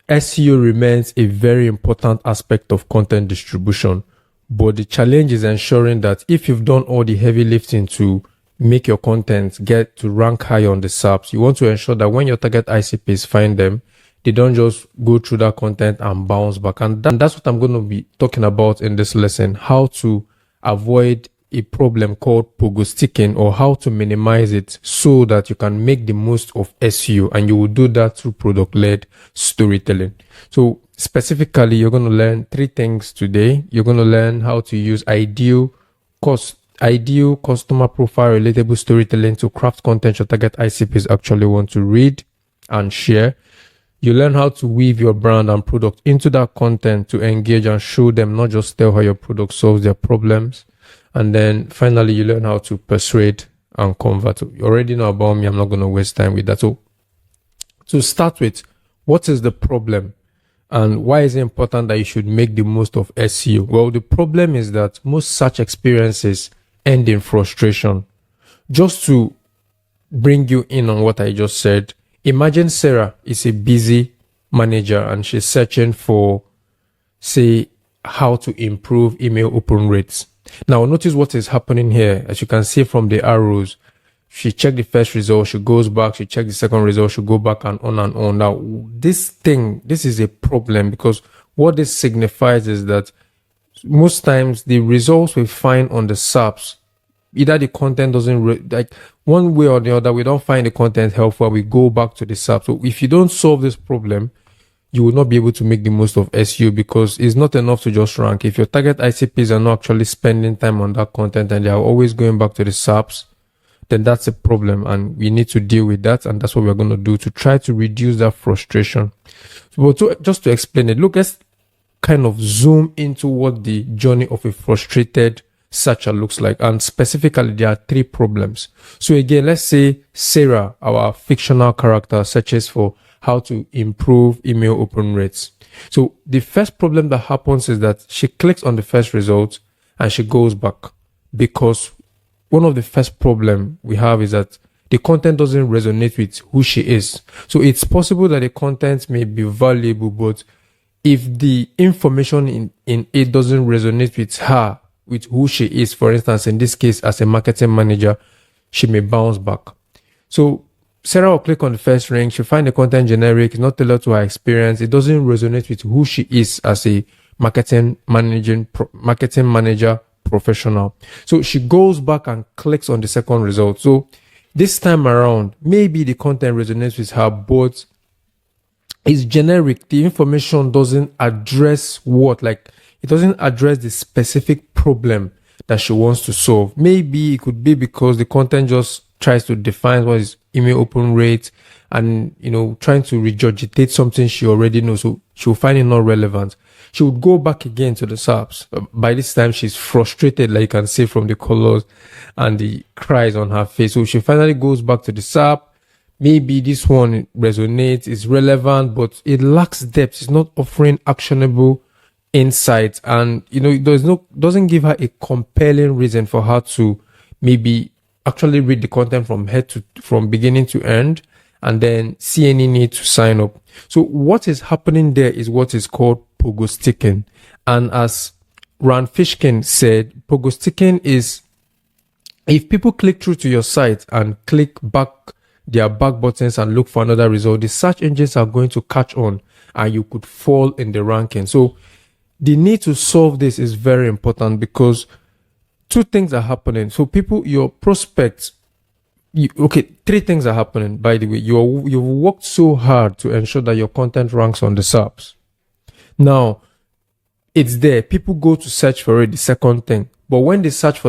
SEO remains a very important aspect of content distribution, but the challenge is ensuring that if you've done all the heavy lifting to make your content get to rank high on the SERPs, you want to ensure that when your target ICPs find them, they don't just go through that content and bounce back. And that's what I'm going to be talking about in this lesson, how to avoid a problem called Pogo-sticking, or how to minimize it so that you can make the most of SEO, and you will do that through product-led storytelling. So specifically, you're going to learn 3 things today. You're going to learn how to use ideal customer profile relatable storytelling to craft content your target ICPs actually want to read and share. You learn how to weave your brand and product into that content to engage and show them, not just tell how your product solves their problems. And then finally, you learn how to persuade and convert. You already know about me. I'm not going to waste time with that. So to start with, what is the problem? And why is it important that you should make the most of SEO? Well, the problem is that most such experiences end in frustration. Just to bring you in on what I just said, imagine Sarah is a busy manager and she's searching for, say, how to improve email open rates. Now, notice what is happening here. As you can see from the arrows, she checked the first result, she goes back, she checked the second result, she go back, and on and on. Now, this is a problem, because what this signifies is that most times the results we find on the SERPs, either the content doesn't, like one way or the other, we don't find the content helpful, we go back to the SERP. So if you don't solve this problem, you will not be able to make the most of SEO, because it's not enough to just rank. If your target ICPs are not actually spending time on that content and they are always going back to the SERPs, then that's a problem, and we need to deal with that. And that's what we're going to do to try to reduce that frustration. So just to explain it, look, let's kind of zoom into what the journey of a frustrated searcher looks like. And specifically, there are 3 problems. So again, let's say Sarah, our fictional character, searches for how to improve email open rates. So the first problem that happens is that she clicks on the first result and she goes back, because one of the first problem we have is that the content doesn't resonate with who she is. So it's possible that the content may be valuable, but if the information in it doesn't resonate with her, with who she is, for instance, in this case, as a marketing manager, she may bounce back. So Sarah will click on the first link. She'll find the content generic. It's not tailored to her experience. It doesn't resonate with who she is as a marketing manager professional. So she goes back and clicks on the second result. So this time around, maybe the content resonates with her, but it's generic. The information doesn't address it doesn't address the specific problem that she wants to solve. Maybe it could be because the content just tries to define what is email open rate and, trying to regurgitate something she already knows. So she'll find it not relevant. She would go back again to the SERPs. By this time, she's frustrated, like you can see from the colors and the cries on her face. So she finally goes back to the SERP. Maybe this one resonates, is relevant, but it lacks depth. It's not offering actionable insights, and it doesn't give her a compelling reason for her to maybe actually read the content from beginning to end, and then see any need to sign up. So what is happening there is what is called Pogo-sticking. And as Rand Fishkin said, Pogo-sticking is if people click through to your site and click back their back buttons and look for another result, the search engines are going to catch on and you could fall in the ranking. So the need to solve this is very important, because 2 things are happening. So your prospects, 3 things are happening, by the way. You've worked so hard to ensure that your content ranks on the SERPs. Now, it's there. People go to search for it, the second thing. But when they search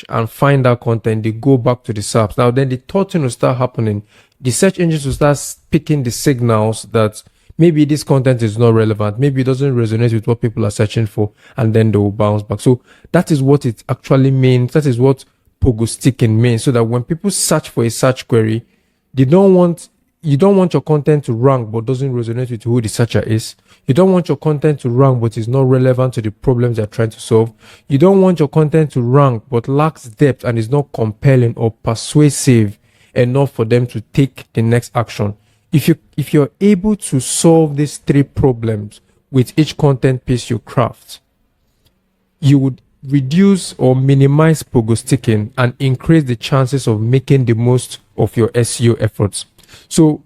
and find that content, they go back to the SERPs. Now, then the third thing will start happening. The search engines will start picking the signals that maybe this content is not relevant. Maybe it doesn't resonate with what people are searching for, and then they will bounce back. So that is what it actually means. That is what Pogo-sticking means. So that when people search for a search query, you don't want your content to rank but doesn't resonate with who the searcher is. You don't want your content to rank but is not relevant to the problems they're trying to solve. You don't want your content to rank but lacks depth and is not compelling or persuasive enough for them to take the next action. If you're able to solve these three problems with each content piece you craft, you would reduce or minimize pogo-sticking and increase the chances of making the most of your SEO efforts. So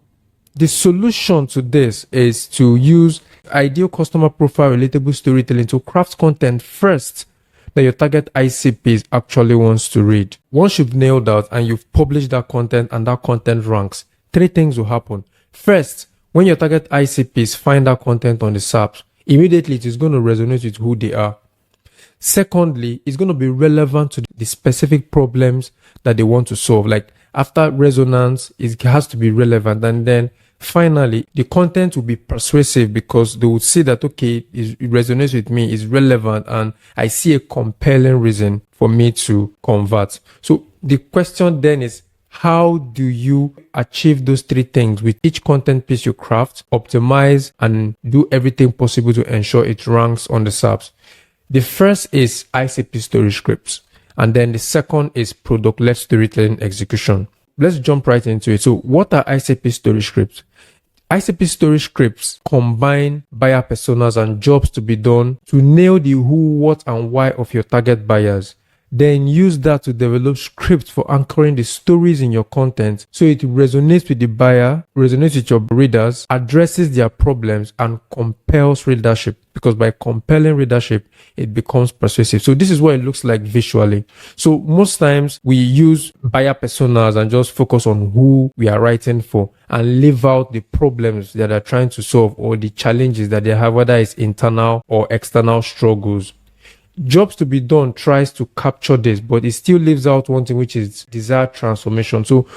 the solution to this is to use ideal customer profile relatable storytelling to craft content first that your target ICPs actually wants to read. Once you've nailed out and you've published that content and that content ranks, three things will happen. First, when your target ICPs find that content on the SERPs, immediately it is going to resonate with who they are. Secondly, it's going to be relevant to the specific problems that they want to solve. Like after resonance, it has to be relevant. And then finally, the content will be persuasive because they will see that, okay, it resonates with me, it's relevant, and I see a compelling reason for me to convert. So the question then is, how do you achieve those three things with each content piece you craft, optimize, and do everything possible to ensure it ranks on the SERPs? The first is ICP story scripts, and then the second is product-led storytelling execution. Let's jump right into it. So what are ICP story scripts? ICP story scripts combine buyer personas and jobs to be done to nail the who, what, and why of your target buyers. Then use that to develop scripts for anchoring the stories in your content so it resonates with the buyer, resonates with your readers, addresses their problems, and compels readership. Because by compelling readership, it becomes persuasive. So this is what it looks like visually. So most times we use buyer personas and just focus on who we are writing for and leave out the problems that they're trying to solve or the challenges that they have, whether it's internal or external struggles. Jobs to be done tries to capture this, but it still leaves out one thing, which is desired transformation. So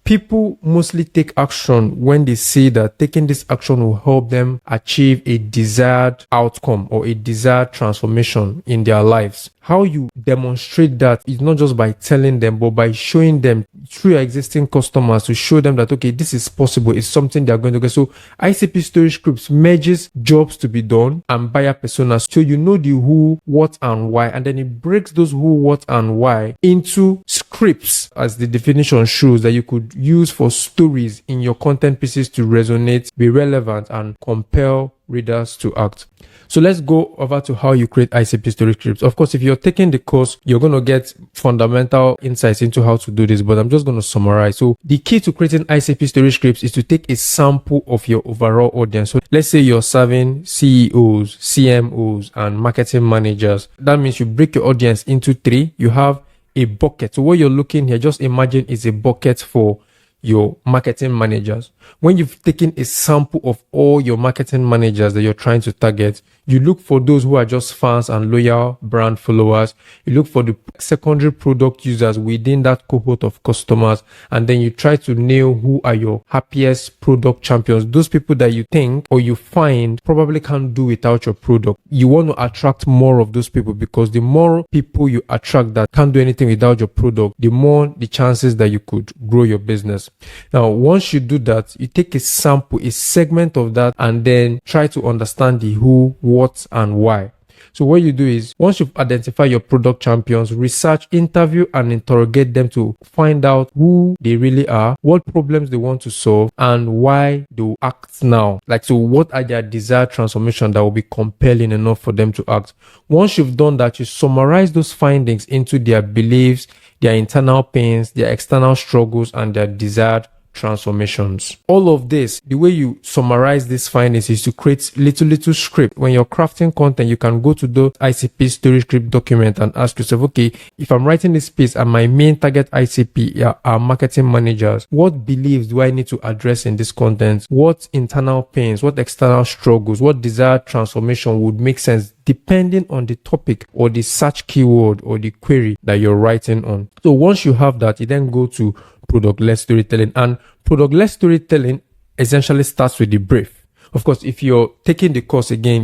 people mostly take action when they see that taking this action will help them achieve a desired outcome or a desired transformation in their lives. How you demonstrate that is not just by telling them, but by showing them through your existing customers to show them that, okay, this is possible. It's something they're going to get. So ICP story scripts merges jobs to be done and buyer personas. So you know the who, what, and why. And then it breaks those who, what, and why into scripts, as the definition shows, that you could use for stories in your content pieces to resonate, be relevant, and compel readers to act. So let's go over to how you create ICP story scripts. Of course, if you're taking the course, you're going to get fundamental insights into how to do this, but I'm just going to summarize. So the key to creating ICP story scripts is to take a sample of your overall audience. So let's say you're serving CEOs, CMOs, and marketing managers. That means you break your audience into three. You have a bucket. So what you're looking here, just imagine is a bucket for your marketing managers. When you've taken a sample of all your marketing managers that you're trying to target, you look for those who are just fans and loyal brand followers. You look for the secondary product users within that cohort of customers, and then you try to nail who are your happiest product champions, those people that you think or you find probably can't do without your product. You want to attract more of those people, because the more people you attract that can't do anything without your product, the more the chances that you could grow your business. Now, once you do that, you take a sample, a segment of that, and then try to understand the who, what, and why. So what you do is, once you've identified your product champions, research, interview, and interrogate them to find out who they really are, what problems they want to solve, and why they will act now. Like, so what are their desired transformation that will be compelling enough for them to act? Once you've done that, you summarize those findings into their beliefs, their internal pains, their external struggles, and their desired transformations. All of this, the way you summarize these findings is to create little script. When you're crafting content, you can go to the ICP story script document and ask yourself, okay, if I'm writing this piece and my main target ICP are marketing managers, what beliefs do I need to address in this content? What internal pains, what external struggles, what desired transformation would make sense depending on the topic or the search keyword or the query that you're writing on. So once you have that, you then go to product-led storytelling, and product-led storytelling essentially starts with the brief. Of course, if you're taking the course again,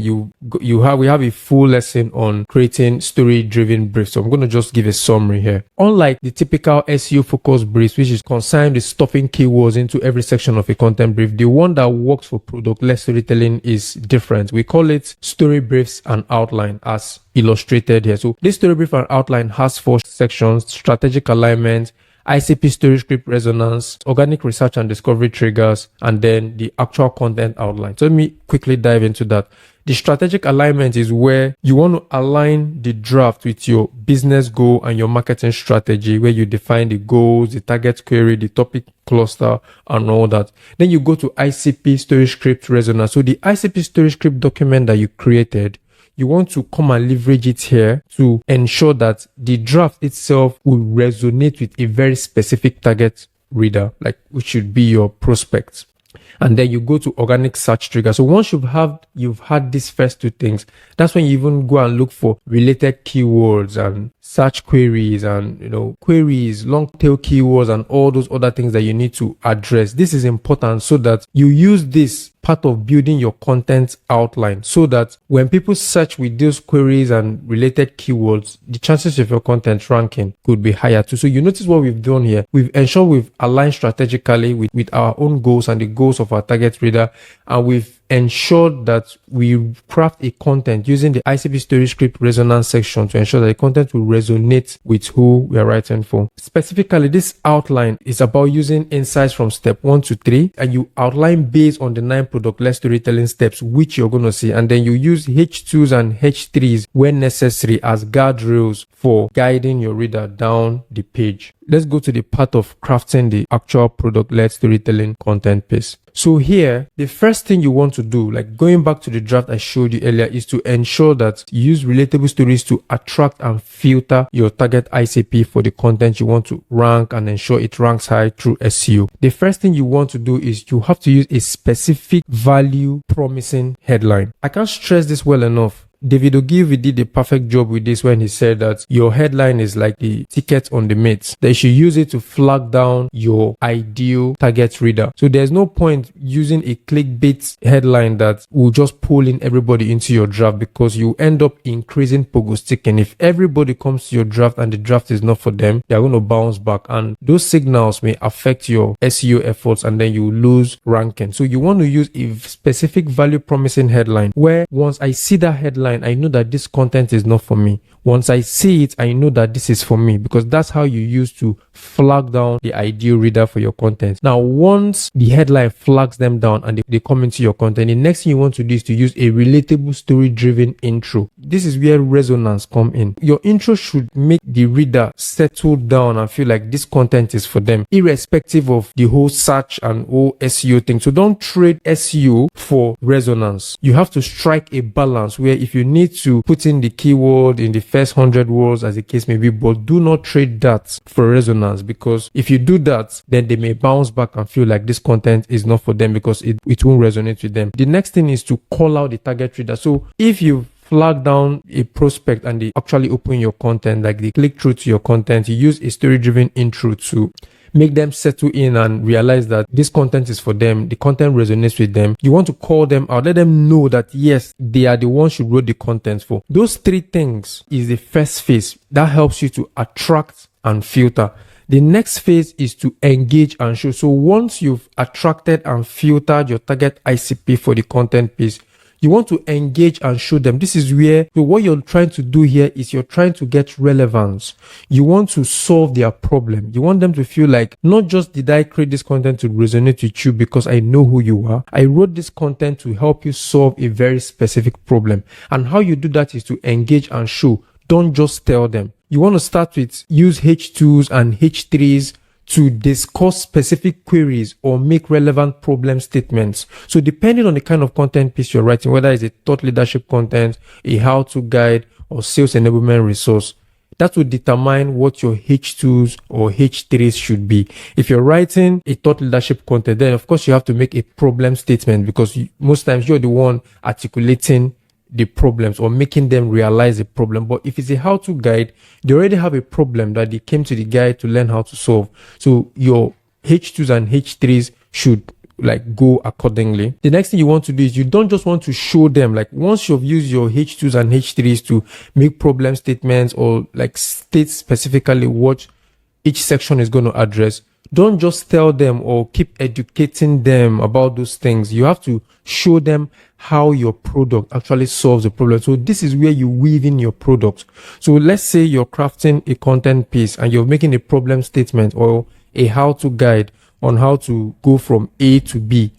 we have a full lesson on creating story-driven briefs. So I'm going to just give a summary here. Unlike the typical SEO focused briefs, which is concerned with stuffing keywords into every section of a content brief, the one that works for product-led storytelling is different. We call it story briefs and outline, as illustrated here. So this story brief and outline has 4 sections: strategic alignment, ICP story script resonance, organic research and discovery triggers, and then the actual content outline. So let me quickly dive into that. The strategic alignment is where you want to align the draft with your business goal and your marketing strategy, where you define the goals, the target query, the topic cluster, and all that. Then you go to ICP story script resonance. So the ICP story script document that you created, you want to come and leverage it here to ensure that the draft itself will resonate with a very specific target reader, like which should be your prospects. And then you go to organic search trigger. So once you've had these first two things, that's when you even go and look for related keywords and search queries and queries, long tail keywords, and all those other things that you need to address. This is important so that you use this part of building your content outline, so that when people search with those queries and related keywords, the chances of your content ranking could be higher too. So you notice what we've done here. We've ensured we've aligned strategically with our own goals and the goals of our target reader, and we've ensured that we craft a content using the ICP story script resonance section to ensure that the content will resonate with who we are writing for. Specifically, this outline is about using insights from step 1 to 3, and you outline based on the 9 product-led storytelling steps which you're going to see, and then you use H2s and H3s when necessary as guardrails for guiding your reader down the page. Let's go to the part of crafting the actual product-led storytelling content piece. So here, the first thing you want to do, like going back to the draft I showed you earlier, is to ensure that you use relatable stories to attract and filter your target ICP for the content you want to rank and ensure it ranks high through SEO. The first thing you want to do is you have to use a specific value promising headline. I can't stress this well enough. David Ogilvy did a perfect job with this when he said that your headline is like the ticket on the mates, that you should use it to flag down your ideal target reader. So there's no point using a clickbait headline that will just pull in everybody into your draft, because you end up increasing Pogo-sticking. If everybody comes to your draft and the draft is not for them, they're going to bounce back, and those signals may affect your SEO efforts, and then you lose ranking. So you want to use a specific value promising headline where once I see that headline, I know that this content is not for me. Once I see it, I know that this is for me, because that's how you use to flag down the ideal reader for your content. Now, once the headline flags them down and they come into your content, the next thing you want to do is to use a relatable story-driven intro. This is where resonance come in. Your intro should make the reader settle down and feel like this content is for them, irrespective of the whole search and whole SEO thing. So don't trade SEO for resonance. You have to strike a balance where if you need to put in the keyword in the first 100 words, as the case may be, but do not trade that for resonance, because if you do that, then they may bounce back and feel like this content is not for them because it won't resonate with them. The next thing is to call out the target reader. So if you flag down a prospect and they actually open your content, like they click through to your content, you use a story-driven intro to make them settle in and realize that this content is for them, the content resonates with them. You want to call them out, let them know that yes, they are the ones you wrote the content for. Those 3 things is the first phase that helps you to attract and filter. The next phase is to engage and show. So once you've attracted and filtered your target ICP for the content piece, you want to engage and show them. This is where, so what you're trying to do here is you're trying to get relevance. You want to solve their problem. You want them to feel like, not just did I create this content to resonate with you because I know who you are. I wrote this content to help you solve a very specific problem. And how you do that is to engage and show. Don't just tell them. You want to start with use H2s and H3s to discuss specific queries or make relevant problem statements. So depending on the kind of content piece you're writing, whether it's a thought leadership content, a how-to guide, or sales enablement resource, that will determine what your H2s or H3s should be. If you're writing a thought leadership content, then of course you have to make a problem statement, because most times you're the one articulating the problems or making them realize the problem. But if it's a how-to guide, they already have a problem that they came to the guide to learn how to solve. So your H2s and H3s should like go accordingly. The next thing you want to do is you don't just want to show them, like once you've used your H2s and H3s to make problem statements or like state specifically what each section is going to address, don't just tell them or keep educating them about those things. You have to show them how your product actually solves the problem. So this is where you weave in your product. So let's say you're crafting a content piece and you're making a problem statement or a how-to guide on how to go from A to B.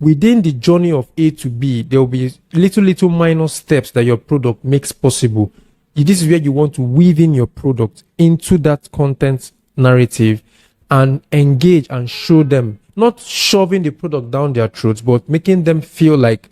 Within the journey of A to B, there will be little minor steps that your product makes possible. This is where you want to weave in your product into that content narrative and engage and show them, not shoving the product down their throats, but making them feel like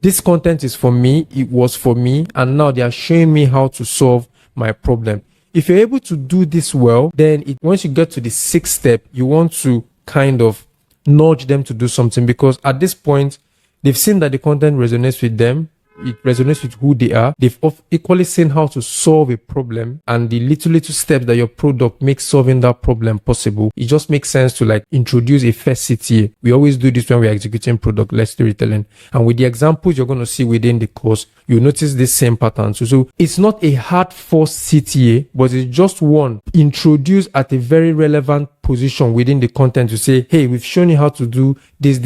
this content is for me, it was for me, and now they are showing me how to solve my problem. If you're able to do this well, then once you get to the 6th step, you want to kind of nudge them to do something, because at this point, they've seen that the content resonates with them. It resonates with who they are. They've equally seen how to solve a problem, and the little steps that your product makes solving that problem possible. It just makes sense to like introduce a first CTA. We always do this when we're executing product-led storytelling. And with the examples you're going to see within the course, you'll notice this same pattern. So it's not a hard forced CTA, but it's just one introduced at a very relevant position within the content to say, hey, we've shown you how to do this,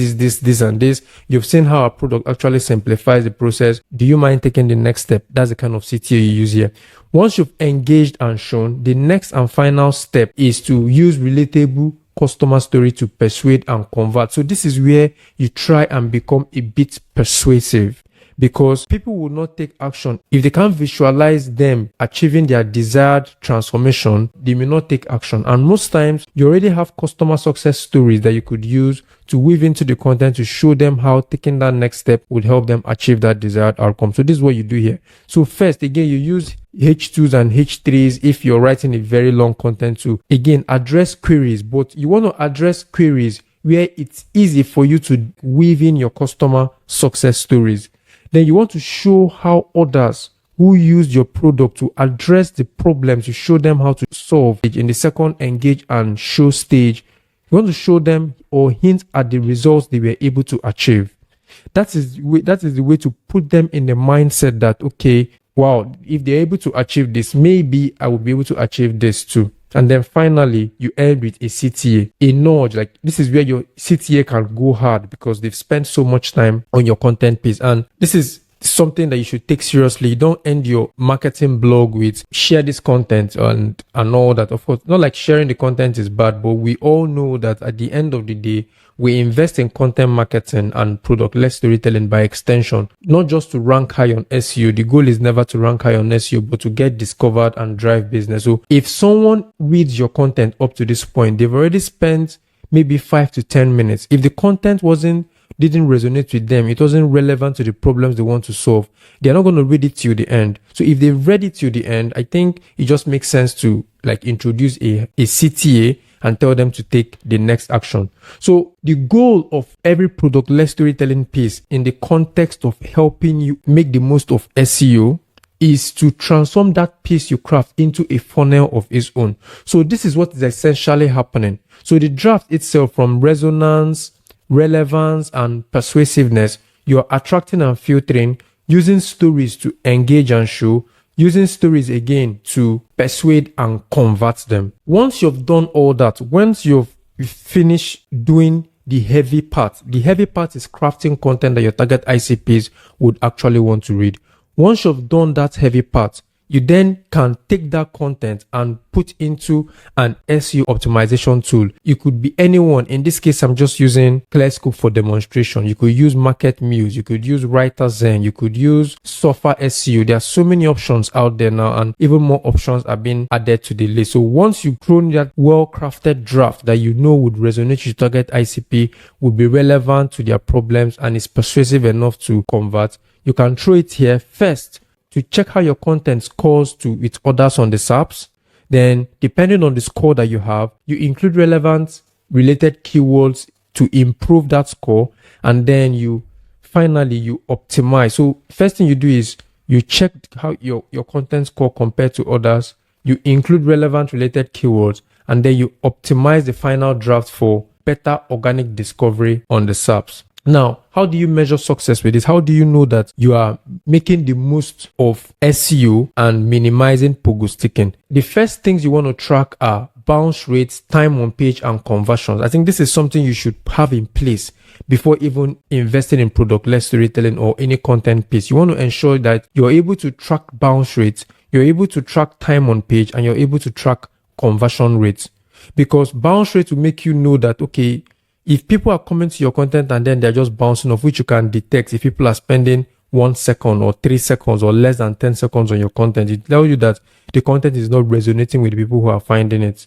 and this. You've seen how our product actually simplifies the process. Do you mind taking the next step? That's the kind of CTA you use here. Once you've engaged and shown, the next and final step is to use relatable customer story to persuade and convert. So this is where you try and become a bit persuasive, because people will not take action. If they can't visualize them achieving their desired transformation, they may not take action. And most times, you already have customer success stories that you could use to weave into the content to show them how taking that next step would help them achieve that desired outcome. So this is what you do here. So first, again, you use H2s and H3s if you're writing a very long content to, again, address queries. But you want to address queries where it's easy for you to weave in your customer success stories. Then you want to show how others who use your product to address the problems, you show them how to solve it. In the second engage and show stage, you want to show them or hint at the results they were able to achieve. That is the way to put them in the mindset that, okay, wow, if they're able to achieve this, maybe I will be able to achieve this too. And then finally, you end with a CTA, a nudge. Like this is where your CTA can go hard because they've spent so much time on your content piece. And this is something that you should take seriously. You don't end your marketing blog with share this content and all that. Of course, not like sharing the content is bad, but we all know that at the end of the day, we invest in content marketing and product-led storytelling by extension, not just to rank high on SEO. The goal is never to rank high on SEO, but to get discovered and drive business. So if someone reads your content up to this point, they've already spent maybe 5 to 10 minutes. If the content didn't resonate with them, it wasn't relevant to the problems they want to solve, they're not going to read it till the end. So if they read it till the end, I think it just makes sense to like introduce a CTA and tell them to take the next action. So the goal of every product-led storytelling piece in the context of helping you make the most of SEO is to transform that piece you craft into a funnel of its own. So this is what is essentially happening. So the draft itself, from resonance, relevance, and persuasiveness, you're attracting and filtering, using stories to engage and show, using stories again to persuade and convert them. Once you've done all that, once you've finished doing the heavy part is crafting content that your target ICPs would actually want to read. Once you've done that heavy part, you then can take that content and put into an SEO optimization tool. You could be anyone. In this case, I'm just using ClearScope for demonstration. You could use Market Muse. You could use WriterZen. You could use Software SEO. There are so many options out there now, and even more options are being added to the list. So once you've thrown that well-crafted draft that you know would resonate with your target ICP, would be relevant to their problems, and is persuasive enough to convert, you can throw it here first to check how your content scores with others on the SERPs. Then, depending on the score that you have, you include relevant related keywords to improve that score. And then finally you optimize. So first thing you do is you check how your content score compared to others. You include relevant related keywords, and then you optimize the final draft for better organic discovery on the SERPs. Now, how do you measure success with this? How do you know that you are making the most of SEO and minimizing Pogo-sticking? The first things you want to track are bounce rates, time on page, and conversions. I think this is something you should have in place before even investing in product-led storytelling or any content piece. You want to ensure that you're able to track bounce rates, you're able to track time on page, and you're able to track conversion rates. Because bounce rates will make you know that, okay, if people are coming to your content and then they're just bouncing off, which you can detect if people are spending 1 second or 3 seconds or less than 10 seconds on your content, it tells you that the content is not resonating with the people who are finding it.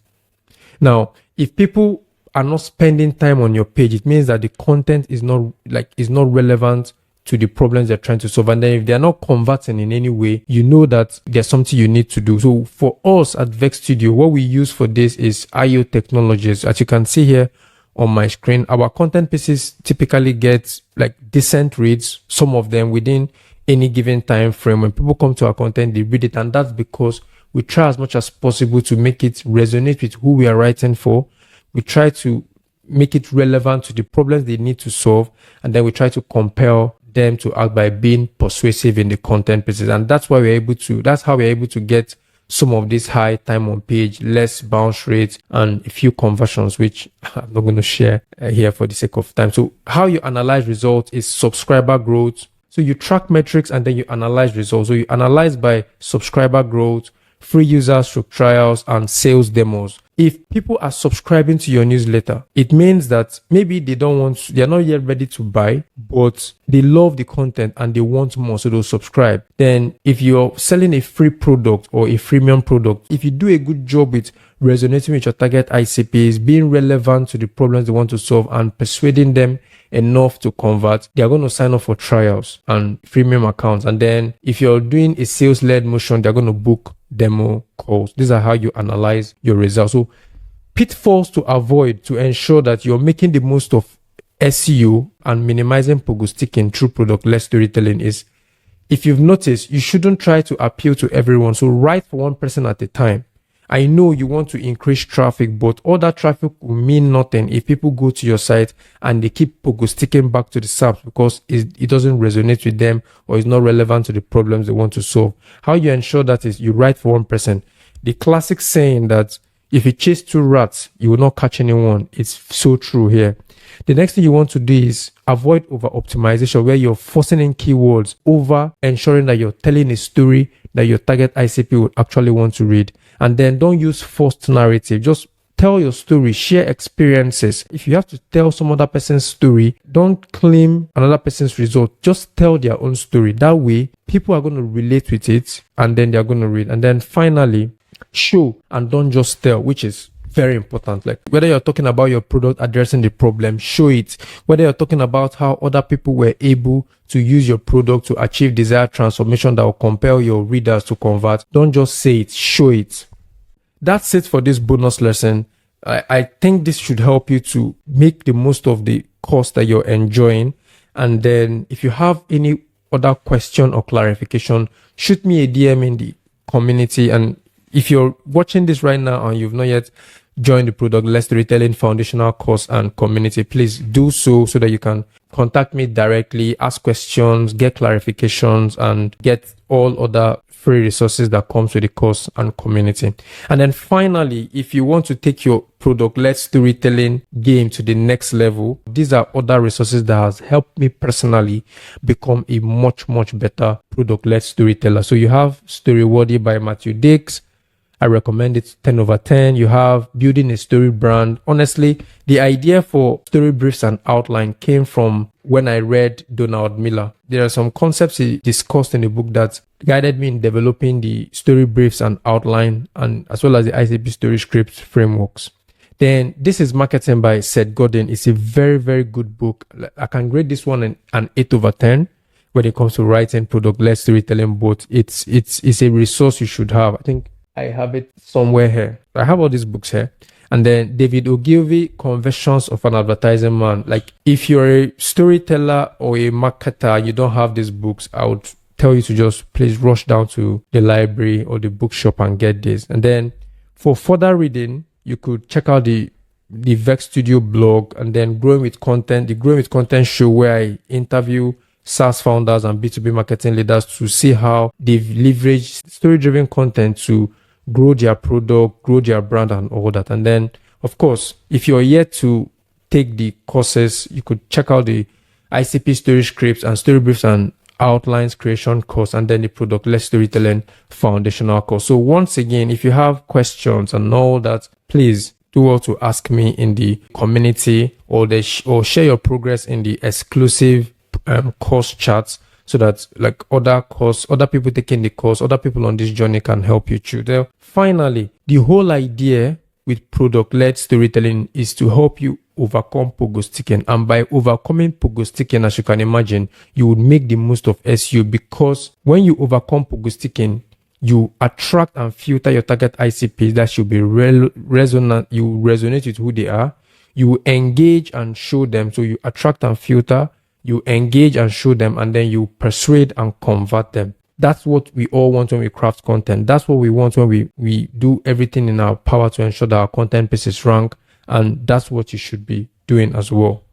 Now, if people are not spending time on your page, it means that the content is not relevant to the problems they're trying to solve. And then if they're not converting in any way, you know that there's something you need to do. So for us at Vex Studio, what we use for this is IO technologies. As you can see here on my screen, our content pieces typically get like decent reads, some of them within any given time frame. When people come to our content, they read it, and that's because we try as much as possible to make it resonate with who we are writing for. We try to make it relevant to the problems they need to solve, and then we try to compel them to act by being persuasive in the content pieces. And that's how we're able to get some of this high time on page, less bounce rates, and a few conversions, which I'm not going to share here for the sake of time. So how you analyze results is subscriber growth. So you track metrics and then you analyze results. So you analyze by subscriber growth, free users through trials, and sales demos. If people are subscribing to your newsletter, it means that maybe they're not yet ready to buy, but they love the content and they want more, so they'll subscribe. Then if you're selling a free product or a freemium product, if you do a good job with resonating with your target ICPs, being relevant to the problems they want to solve, and persuading them enough to convert, they're going to sign up for trials and freemium accounts. And then if you're doing a sales-led motion, they're going to book demo calls. These are how you analyze your results. So pitfalls to avoid to ensure that you're making the most of SEO and minimizing Pogo-sticking through product-led storytelling is, if you've noticed, you shouldn't try to appeal to everyone. So write for one person at a time. I know you want to increase traffic, but all that traffic will mean nothing if people go to your site and they keep Pogo-sticking back to the SERPs because it doesn't resonate with them or is not relevant to the problems they want to solve. How you ensure that is you write for one person. The classic saying that if you chase 2 rats, you will not catch anyone. It's so true here. The next thing you want to do is avoid over optimization, where you're forcing in keywords over ensuring that you're telling a story that your target ICP would actually want to read. And then don't use forced narrative. Just tell your story, share experiences. If you have to tell some other person's story, don't claim another person's result. Just tell their own story. That way, people are going to relate with it and then they're going to read. And then finally, show and don't just tell, which is very important. Like whether you're talking about your product addressing the problem, show it. Whether you're talking about how other people were able to use your product to achieve desired transformation that will compel your readers to convert, don't just say it, show it. That's it for this bonus lesson. I think this should help you to make the most of the course that you're enjoying. And then if you have any other question or clarification, shoot me a DM in the community. And if you're watching this right now and you've not yet joined the product-led storytelling foundational course and community, please do so that you can contact me directly, ask questions, get clarifications, and get all other free resources that comes with the course and community. And then finally, if you want to take your product-led storytelling game to the next level, these are other resources that has helped me personally become a much better product-led storyteller. So you have Storyworthy by Matthew Dix. I recommend it 10 over 10. You have Building a Story Brand. Honestly, the idea for story briefs and outline came from when I read Donald Miller. There are some concepts he discussed in the book that guided me in developing the story briefs and outline, and as well as the ICP story script frameworks. Then This is Marketing by Seth Godin. It's a very good book. I can grade this one an 8 over 10 when it comes to writing product-led storytelling, but it's a resource you should have. I think I have it somewhere here. I have all these books here. And then David Ogilvy, Confessions of an Advertising Man. Like if you're a storyteller or a marketer, you don't have these books, I would tell you to just please rush down to the library or the bookshop and get this. And then for further reading, you could check out the Vex Studio blog, and then Growing with Content, the Growing with Content show, where I interview SaaS founders and B2B marketing leaders to see how they've leveraged story-driven content to grow their product, grow their brand and all that. And then, of course, if you're yet to take the courses, you could check out the ICP story scripts and story briefs and outlines creation course, and then the product-led storytelling foundational course. So once again, if you have questions and all that, please do well to ask me in the community, or share your progress in the exclusive course chats, so that like other people taking the course, other people on this journey can help you through there. Finally, the whole idea with product-led storytelling is to help you overcome Pogo-sticking. And by overcoming Pogo-sticking, as you can imagine, you would make the most of SEO, because when you overcome Pogo-sticking, you attract and filter your target ICPs that should be resonant. You resonate with who they are. You engage and show them. So you attract and filter, you engage and show them, and then you persuade and convert them. That's what we all want when we craft content. That's what we want when we do everything in our power to ensure that our content pieces rank. And that's what you should be doing as well.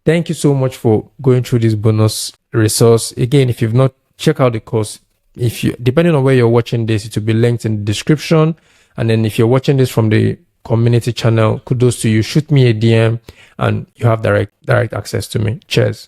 Thank you so much for going through this bonus resource. Again, if you've not checked out the course, depending on where you're watching this, it will be linked in the description. And then if you're watching this from the community channel, kudos to you. Shoot me a DM and you have direct access to me. Cheers.